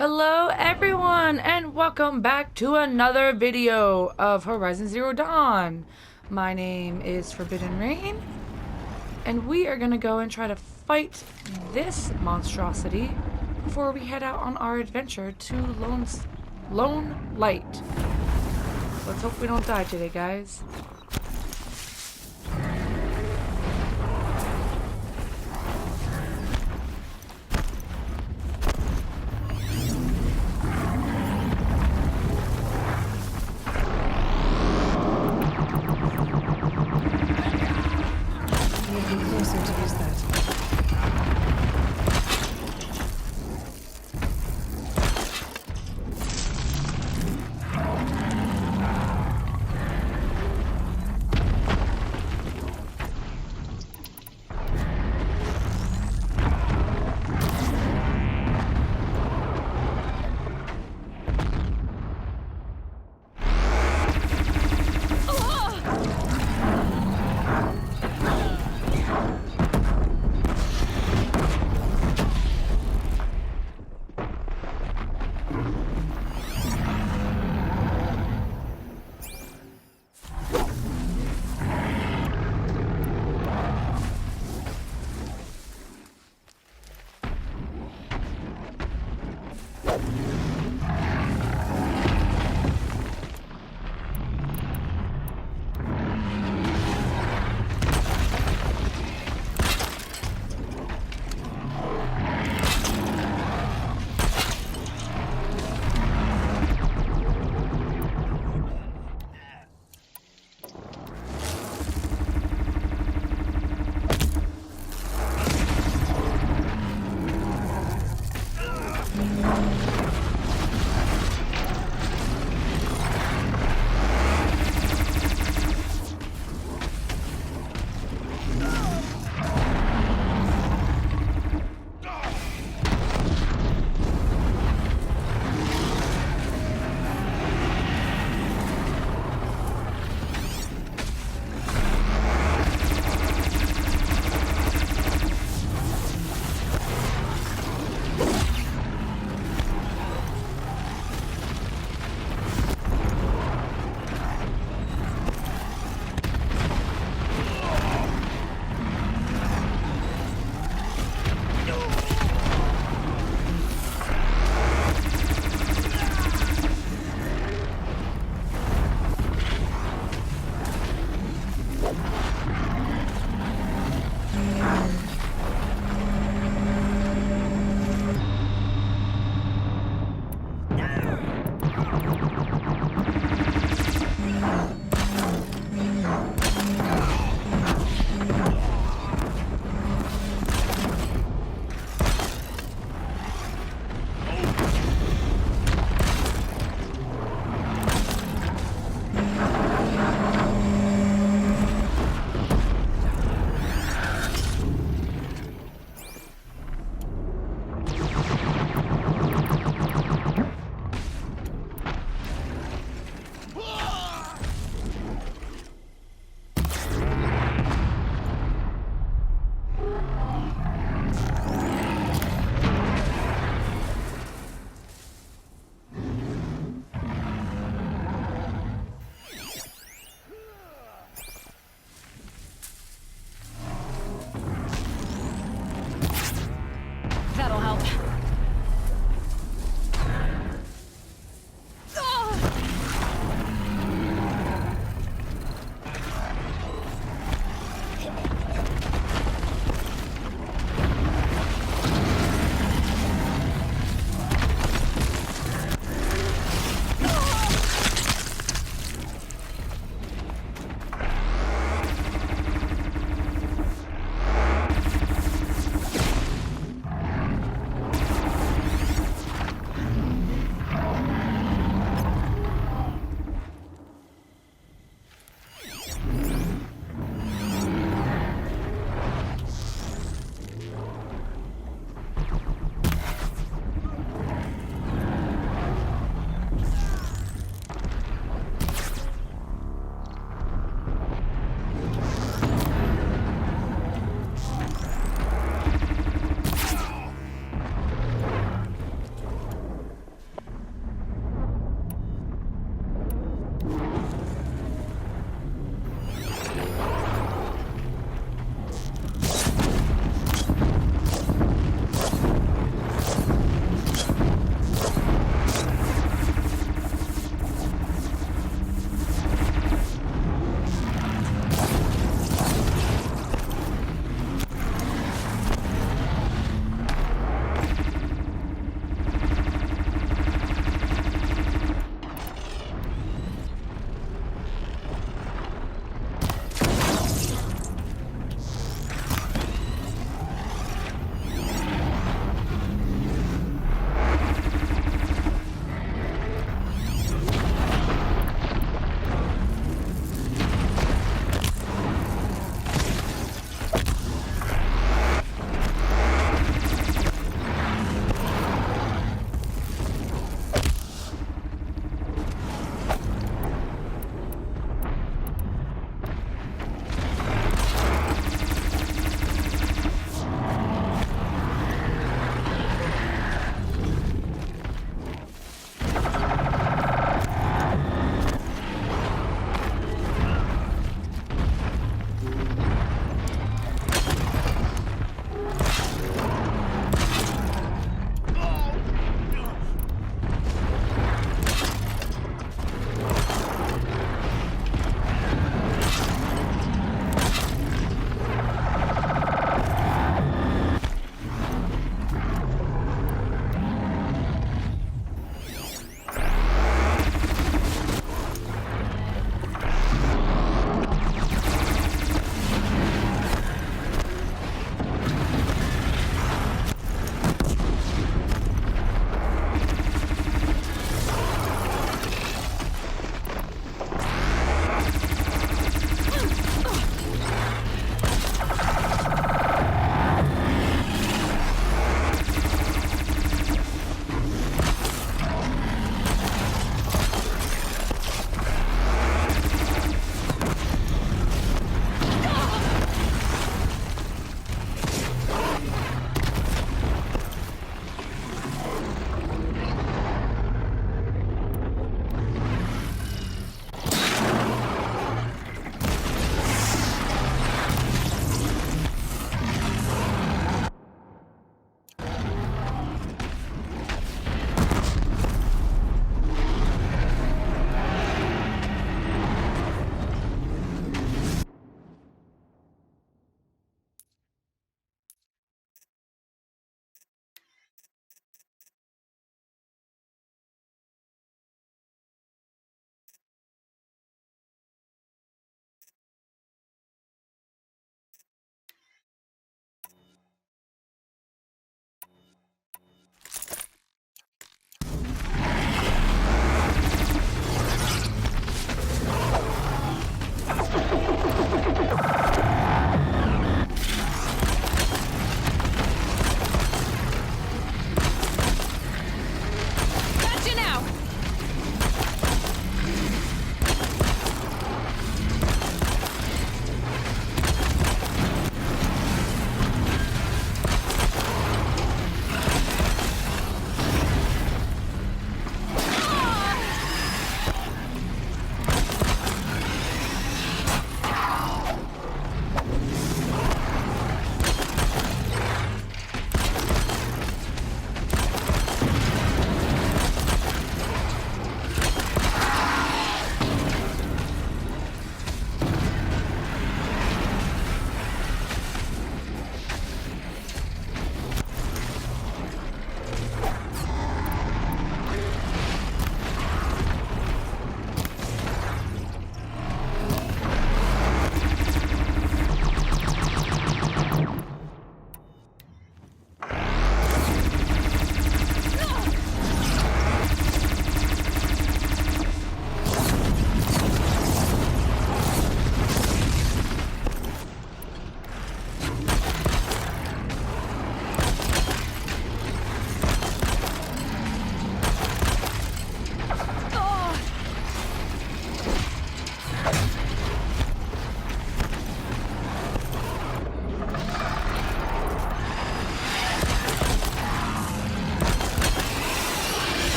Hello everyone and welcome back to another video of Horizon Zero Dawn. My name is Forbidden Rain and we are gonna go and try to fight this monstrosity before we head out on our adventure to Lone Light. Let's hope we don't die today, guys.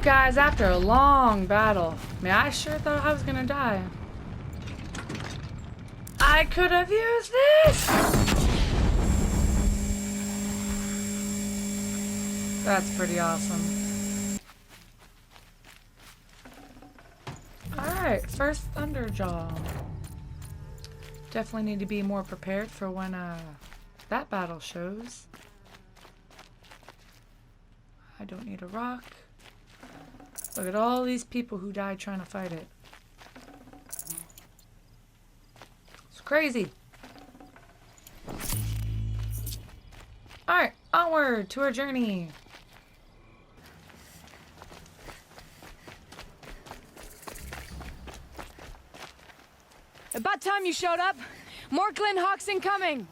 Guys, after a long battle, man, I sure thought I was gonna die. I could have used this! That's pretty awesome. Alright, first Thunderjaw. Definitely need to be more prepared for when that battle shows. I don't need a rock. Look at all these people who died trying to fight it. It's crazy. Alright, onward to our journey. About time you showed up. More Glenhawks incoming.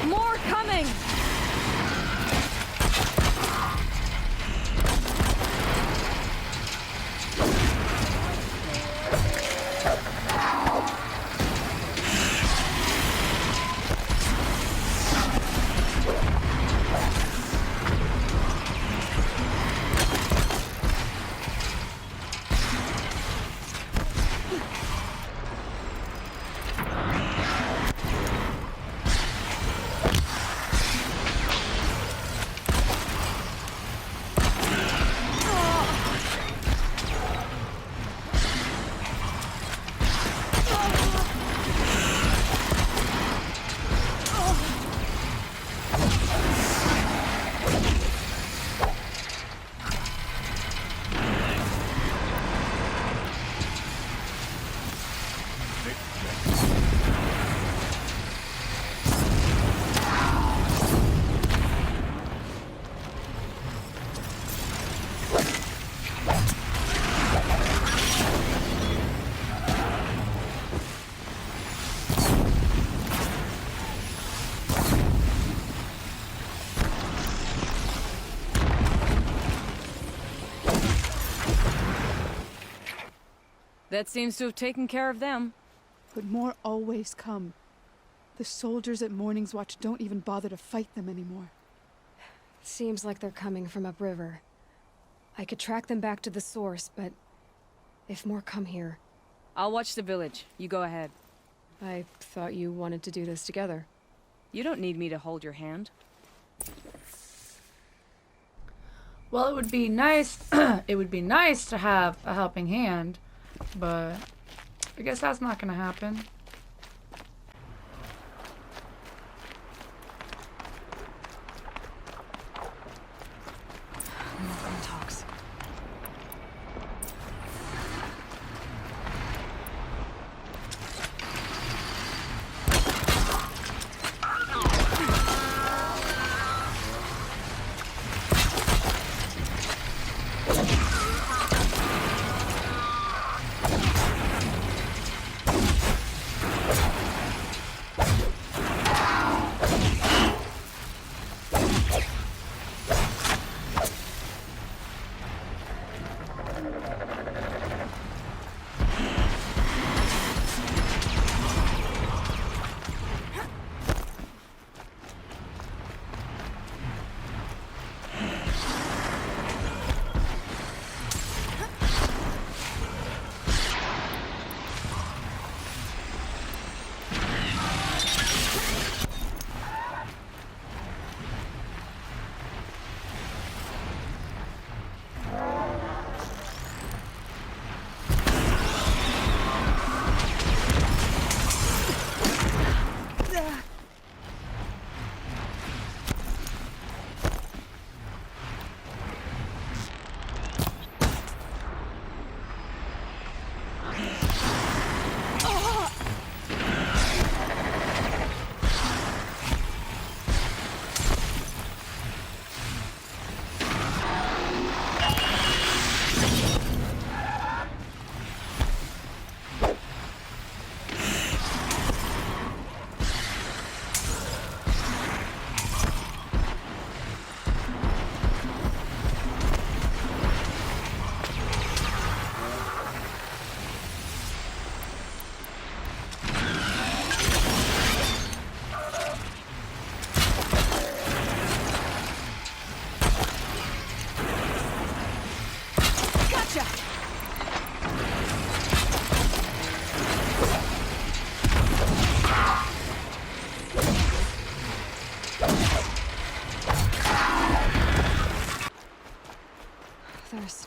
More coming! That seems to have taken care of them. But more always come. The soldiers at Morning's Watch don't even bother to fight them anymore. Seems like they're coming from upriver. I could track them back to the source, but if more come here... I'll watch the village. You go ahead. I thought you wanted to do this together. You don't need me to hold your hand. Well, it would be nice. It would be nice to have a helping hand, but I guess that's not gonna happen. Nothing talks.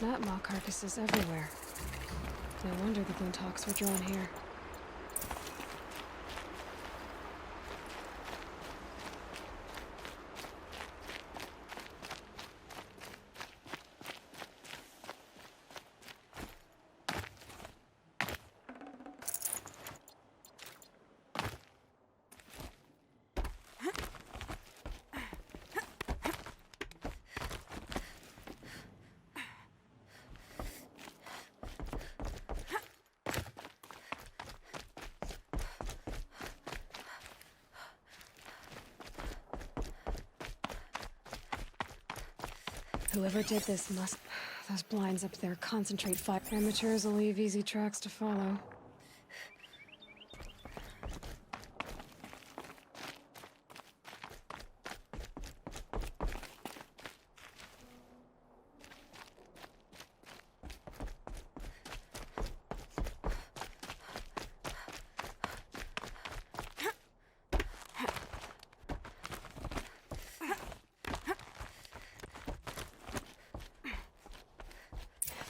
snap maw carcasses everywhere. No wonder the Glinthawks were drawn here. Whoever did this must... Those blinds up there concentrate fire. Amateurs will leave easy tracks to follow.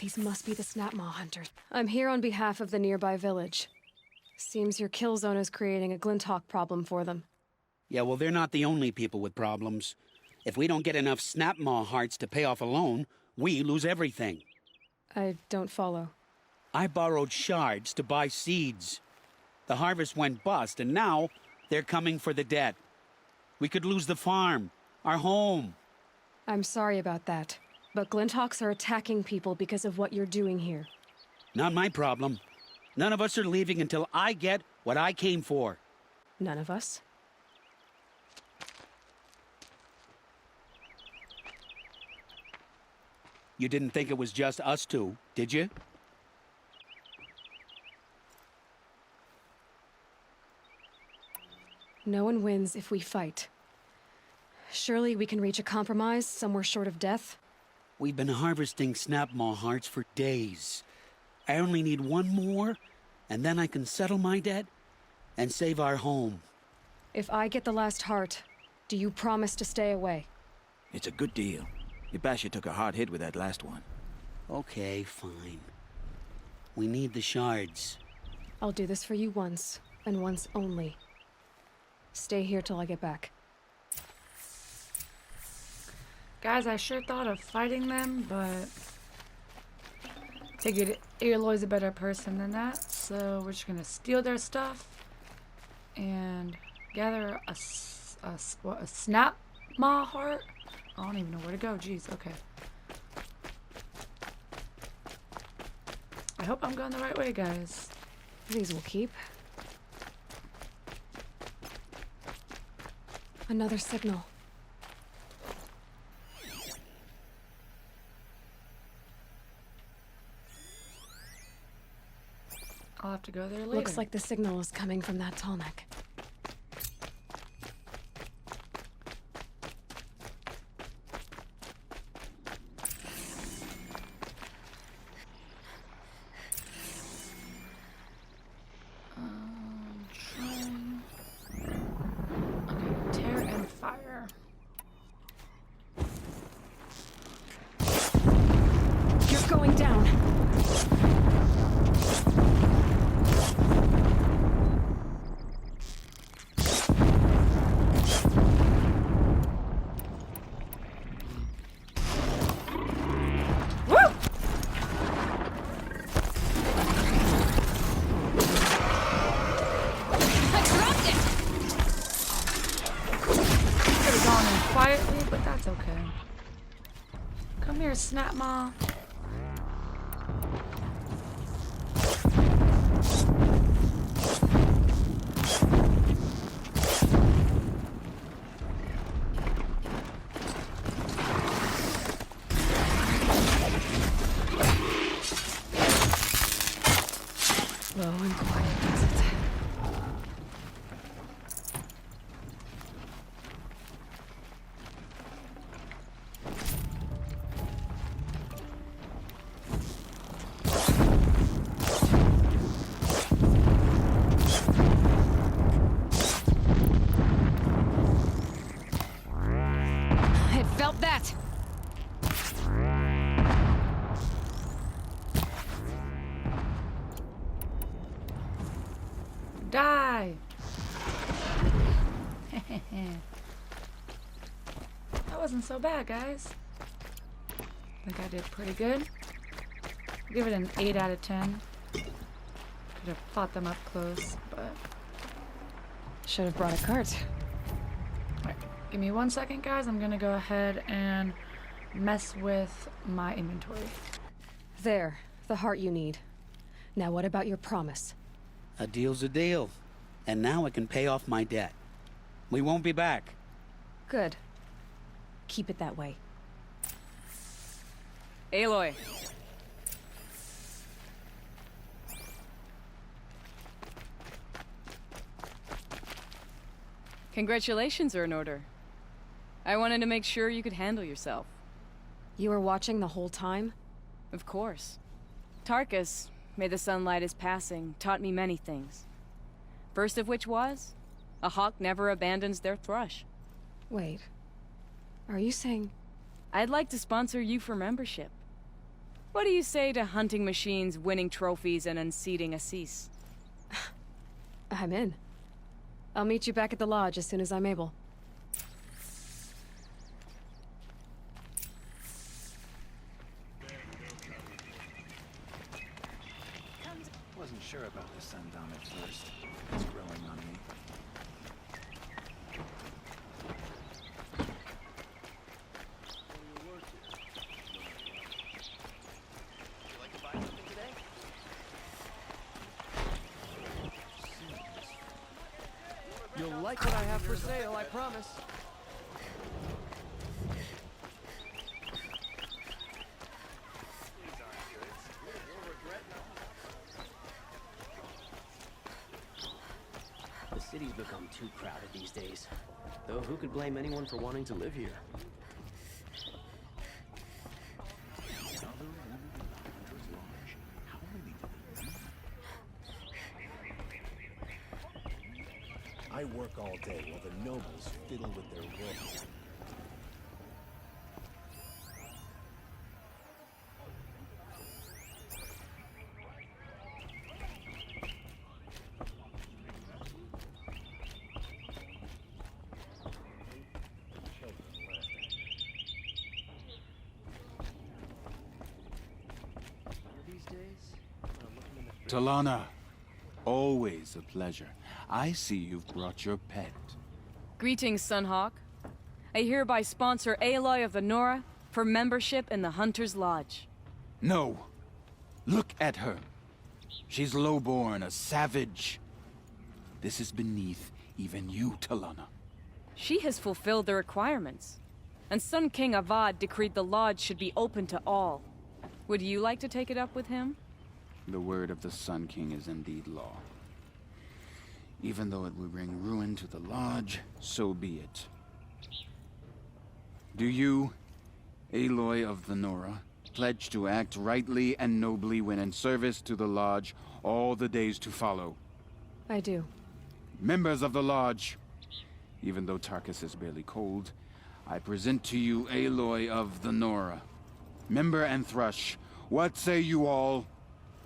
These must be the Snapmaw hunters. I'm here on behalf of the nearby village. Seems your kill zone is creating a Glinthawk problem for them. Yeah, well, they're not the only people with problems. If we don't get enough Snapmaw hearts to pay off a loan, we lose everything. I don't follow. I borrowed shards to buy seeds. The harvest went bust, and now they're coming for the debt. We could lose the farm, our home. I'm sorry about that, but Glinthawks are attacking people because of what you're doing here. Not my problem. None of us are leaving until I get what I came for. None of us? You didn't think it was just us two, did you? No one wins if we fight. Surely we can reach a compromise somewhere short of death? We've been harvesting Snapmaw hearts for days. I only need one more, and then I can settle my debt and save our home. If I get the last heart, do you promise to stay away? It's a good deal. Ibasha took a hard hit with that last one. Okay, fine. We need the shards. I'll do this for you once, and once only. Stay here till I get back. Guys, I sure thought of fighting them, but figured Aloy's a better person than that, so we're just gonna steal their stuff and gather a Snapmaw heart? I don't even know where to go. Jeez, okay. I hope I'm going the right way, guys. These will keep. Another signal. I'll have to go there later. Looks like the signal is coming from that tall neck. Trying. Okay, tear and fire. You're going down! Quietly, but that's okay. Come here, Snapmaw. Slow and quiet, is it? That wasn't so bad, guys. I think I did pretty good. Give it an 8 out of 10. Could have fought them up close, but... Should have brought a cart. Alright, give me 1 second, guys. I'm gonna go ahead and mess with my inventory. There, the heart you need. Now what about your promise? A deal's a deal. And now I can pay off my debt. We won't be back. Good. Keep it that way. Aloy. Congratulations are in order. I wanted to make sure you could handle yourself. You were watching the whole time? Of course. Tarkus, may the sunlight is passing, taught me many things. First of which was, a hawk never abandons their thrush. Wait. Are you saying... I'd like to sponsor you for membership. What do you say to hunting machines, winning trophies, and unseating Assis? I'm in. I'll meet you back at the lodge as soon as I'm able. Wasn't sure about the sundown at first. It's growing on me. You'll like what I have for sale, I promise. The city's become too crowded these days. Though who could blame anyone for wanting to live here? I work all day while the nobles fiddle with their work. Talana, always a pleasure. I see you've brought your pet. Greetings, Sunhawk. I hereby sponsor Aloy of the Nora for membership in the Hunter's Lodge. No. Look at her. She's lowborn, a savage. This is beneath even you, Talana. She has fulfilled the requirements. And Sun King Avad decreed the lodge should be open to all. Would you like to take it up with him? The word of the Sun King is indeed law. Even though it would bring ruin to the lodge, so be it. Do you, Aloy of the Nora, pledge to act rightly and nobly when in service to the lodge all the days to follow? I do. Members of the lodge, even though Tarkus is barely cold, I present to you Aloy of the Nora. Member and Thrush, what say you all?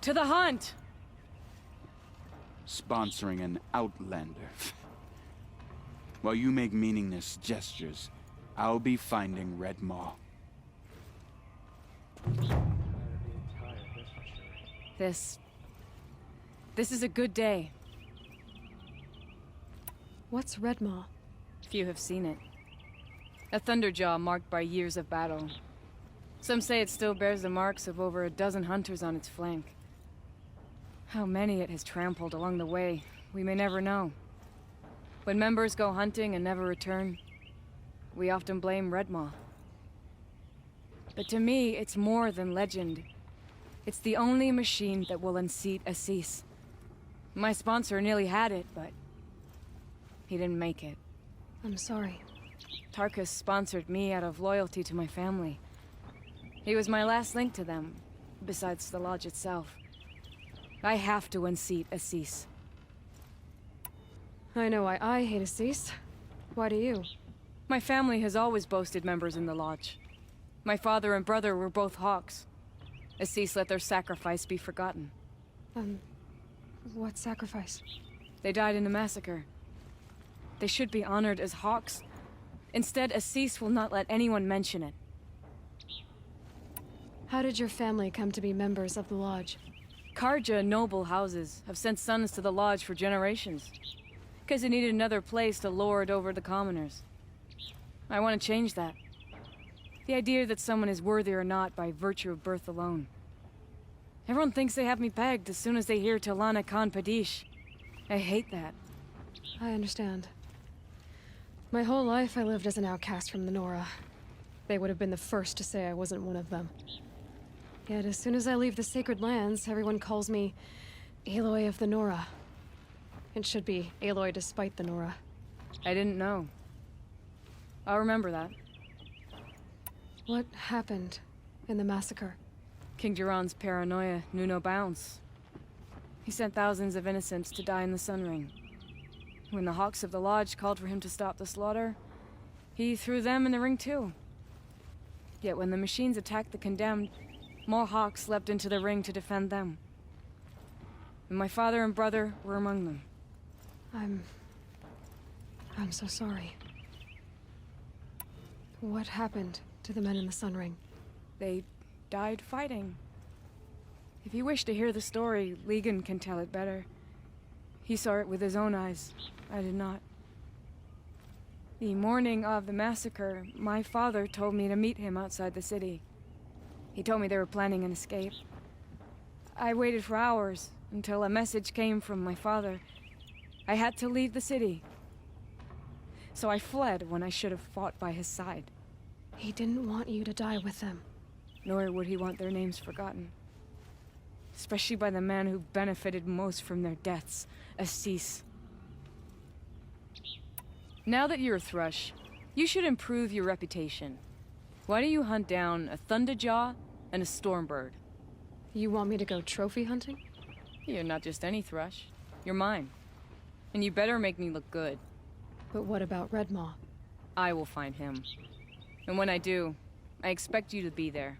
To the hunt! Sponsoring an outlander. While you make meaningless gestures, I'll be finding Red Maw. This is a good day. What's Redmaw? Few have seen it. A Thunderjaw marked by years of battle. Some say it still bears the marks of over a dozen hunters on its flank. How many it has trampled along the way, we may never know. When members go hunting and never return, we often blame Redmaw. But to me, it's more than legend. It's the only machine that will unseat Assis. My sponsor nearly had it, but he didn't make it. I'm sorry. Tarkus sponsored me out of loyalty to my family. He was my last link to them, besides the lodge itself. I have to unseat Assis. I know why I hate Assis. Why do you? My family has always boasted members in the lodge. My father and brother were both hawks. Assis let their sacrifice be forgotten. What sacrifice? They died in a massacre. They should be honored as hawks. Instead, Assis will not let anyone mention it. How did your family come to be members of the Lodge? Karja noble houses have sent sons to the Lodge for generations. Because they needed another place to lord over the commoners. I want to change that. The idea that someone is worthy or not by virtue of birth alone. Everyone thinks they have me pegged as soon as they hear Talana Khan Padish. I hate that. I understand. My whole life I lived as an outcast from the Nora. They would have been the first to say I wasn't one of them. Yet as soon as I leave the sacred lands, everyone calls me Aloy of the Nora. It should be Aloy despite the Nora. I didn't know. I'll remember that. What happened in the massacre? King Duran's paranoia knew no bounds. He sent thousands of innocents to die in the Sun Ring. When the Hawks of the Lodge called for him to stop the slaughter, he threw them in the ring too. Yet when the machines attacked the condemned, more Hawks leapt into the ring to defend them. And my father and brother were among them. I'm so sorry. What happened to the men in the Sun Ring? They died fighting. If you wish to hear the story, Legan can tell it better. He saw it with his own eyes. I did not. The morning of the massacre, my father told me to meet him outside the city. He told me they were planning an escape. I waited for hours until a message came from my father. I had to leave the city. So I fled when I should have fought by his side. He didn't want you to die with them. Nor would he want their names forgotten. Especially by the man who benefited most from their deaths, Assis. Now that you're a Thrush, you should improve your reputation. Why don't you hunt down a Thunderjaw and a Stormbird? You want me to go trophy hunting? You're not just any Thrush. You're mine. And you better make me look good. But what about Redmaw? I will find him. And when I do, I expect you to be there.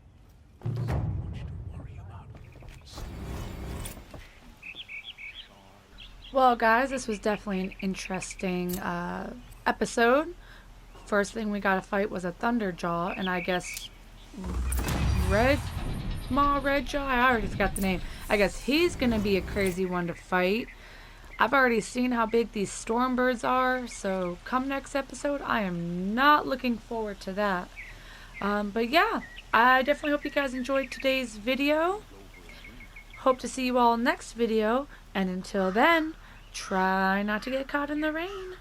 Well, guys, this was definitely an interesting episode. First thing we gotta fight was a Thunderjaw, and I guess Redjaw, I already forgot the name. I guess he's gonna be a crazy one to fight. I've already seen how big these Stormbirds are, so come next episode, I am not looking forward to that. But yeah, I definitely hope you guys enjoyed today's video. Hope to see you all next video, and until then, try not to get caught in the rain.